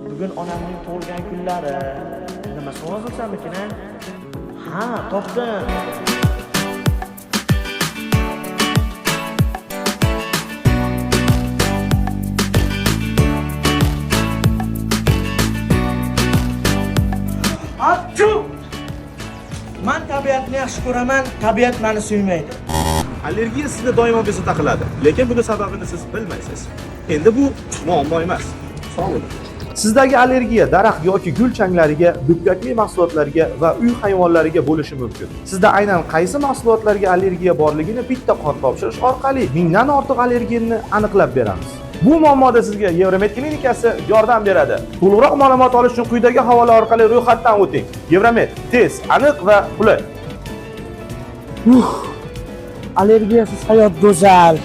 Bugun onamning tug'ilgan kunlari. Nima sovg'a qilsamikin, ha? Ha, topdim. Achchu! Men tabiatni yaxshi ko'raman, tabiat meni suymaydi. Allergiya sizda doimo bezovta qiladi, lekin buni sababini siz bilmaysiz. Endi bu muammo emas. Sog' bo'ling. Sizdagi allergiya daraxt yoki gul changlariga, dukkakli mahsulotlarga va uy hayvonlariga bo'lishi mumkin. Sizda aynan qaysi mahsulotlarga allergiya borligini bitta qon topshirish orqali mingdan ortiq allergenni aniqlab beramiz. Bu muammoda sizga Evromed klinikasi yordam beradi. To'liqroq ma'lumot olish uchun quyidagi havola orqali ro'yxatdan o'ting. Evromed tez, aniq va qulay. Allergiyasiz hayot go'zal.